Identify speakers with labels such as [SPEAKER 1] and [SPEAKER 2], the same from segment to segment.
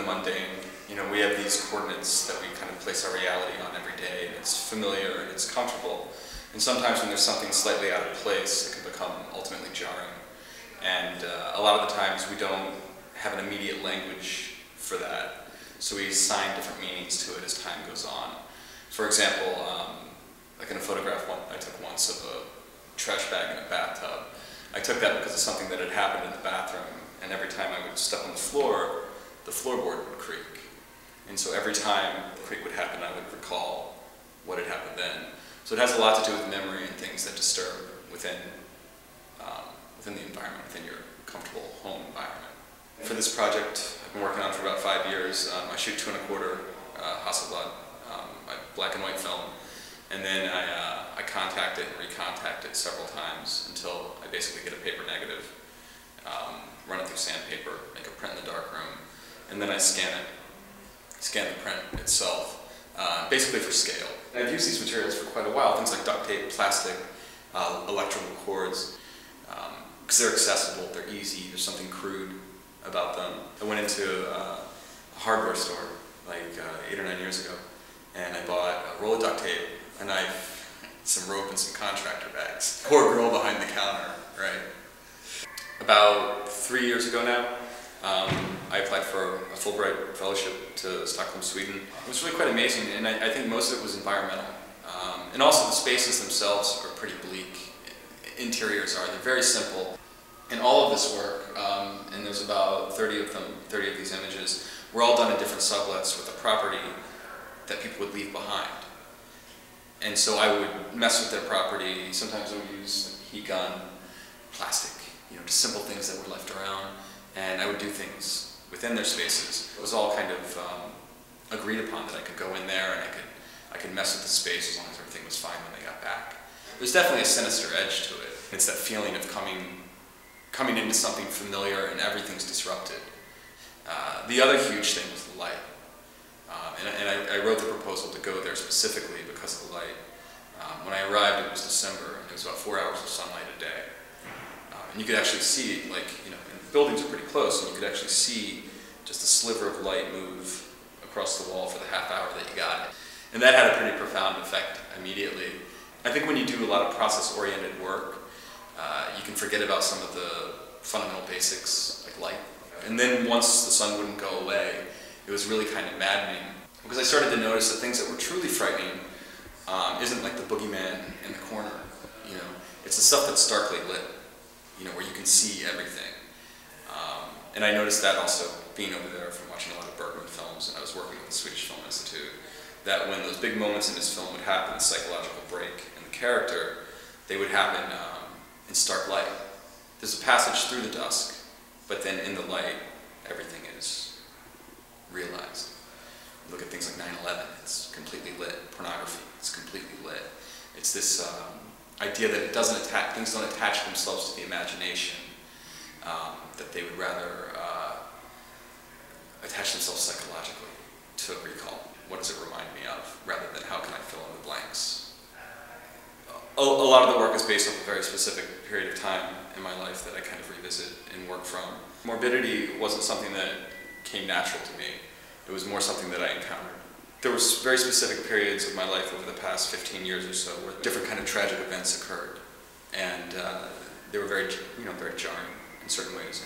[SPEAKER 1] mundane. You know, we have these coordinates that we kind of place our reality on every day, and it's familiar and it's comfortable. And sometimes when there's something slightly out of place, it can become ultimately jarring. And a lot of the times we don't have an immediate language for that, so we assign different meanings to it as time goes on. For example, like in a photograph I took once of a trash bag in a bathtub, I took that because of something that had happened in the bathroom, and every time I would step on the floorboard would creak. And so every time the creak would happen, I would recall what had happened then. So it has a lot to do with memory and things that disturb within the environment, within your comfortable home environment. For this project, I've been working on it for about 5 years. I shoot 2¼ Hasselblad, black and white film, and then I contact it and recontact it several times until I basically get a paper negative, run it through sandpaper, make a print in the darkroom, and then I scan the print itself, basically for scale. And I've used these materials for quite a while, things like duct tape, plastic, electrical cords, because they're accessible, they're easy, there's something crude about them. I went into a hardware store like 8 or 9 years ago, and I bought a roll of duct tape, a knife, some rope, and some contractor bags. Poor girl behind the counter, right? About 3 years ago now, I applied for a Fulbright fellowship to Stockholm, Sweden. It was really quite amazing, and I think most of it was environmental. And also the spaces themselves are pretty bleak. Interiors are, they're very simple. And all of this work, and there's about 30 of them, 30 of these images, were all done in different sublets with a property that people would leave behind. And so I would mess with their property. Sometimes I would use heat gun, plastic, just simple things that were left around. And I would do things within their spaces. It was all kind of agreed upon that I could go in there and I could mess with the space as long as everything was fine when they got back. There's definitely a sinister edge to it. It's that feeling of coming into something familiar and everything's disrupted. The other huge thing was the light. And I wrote the proposal to go there specifically because of the light. When I arrived, it was December, and it was about 4 hours of sunlight a day. And you could actually see, and the buildings are pretty close, and you could actually see just a sliver of light move across the wall for the half hour that you got it. And that had a pretty profound effect immediately. I think when you do a lot of process-oriented work, you can forget about some of the fundamental basics, like light. And then once the sun wouldn't go away, it was really kind of maddening, because I started to notice that things that were truly frightening isn't like the boogeyman in the corner, It's the stuff that's starkly lit, where you can see everything. And I noticed that also being over there from watching a lot of Bergman films, and I was working with the Swedish Film Institute, that when those big moments in this film would happen, the psychological break in the character, they would happen in stark light. There's a passage through the dusk, but then in the light, everything is realized. You look at things like 9/11, it's completely lit. Pornography, it's completely lit. It's this idea that things don't attach themselves to the imagination, that they would rather attach themselves psychologically to recall. What does it remind me of, rather than how can I fill in the blanks? A lot of the work is based on a very specific period of time in my life that I kind of revisit and work from. Morbidity wasn't something that came natural to me. It was more something that I encountered. There were very specific periods of my life over the past 15 years or so where different kind of tragic events occurred. And they were very jarring in certain ways.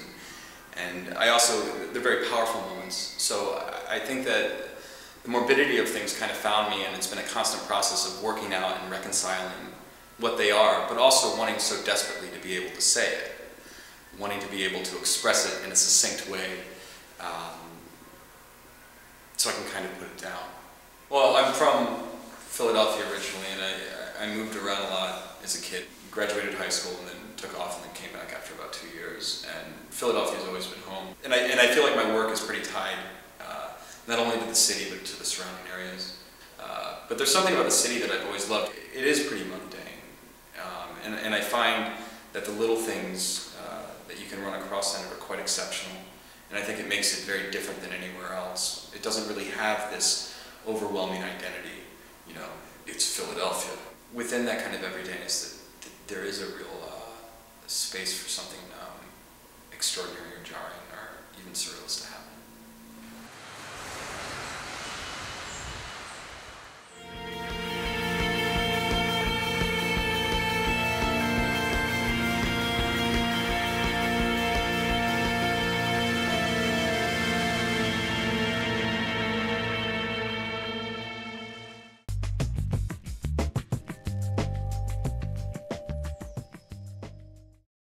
[SPEAKER 1] And they're very powerful moments. So I think that the morbidity of things kind of found me, and it's been a constant process of working out and reconciling what they are, but also wanting so desperately to be able to say it, wanting to be able to express it in a succinct way, so I can kind of put it down. Well, I'm from Philadelphia originally, and I moved around a lot as a kid. Graduated high school and then took off and then came back after about 2 years. And Philadelphia has always been home. And I feel like my work is pretty tied, not only to the city, but to the surrounding areas. But there's something about the city that I've always loved. It is pretty mundane. And I find that the little things that you can run across in it are quite exceptional. And I think it makes it very different than anywhere else. It doesn't really have this overwhelming identity, it's Philadelphia. Within that kind of everydayness, there is a real space for something extraordinary or jarring or even surrealist to happen.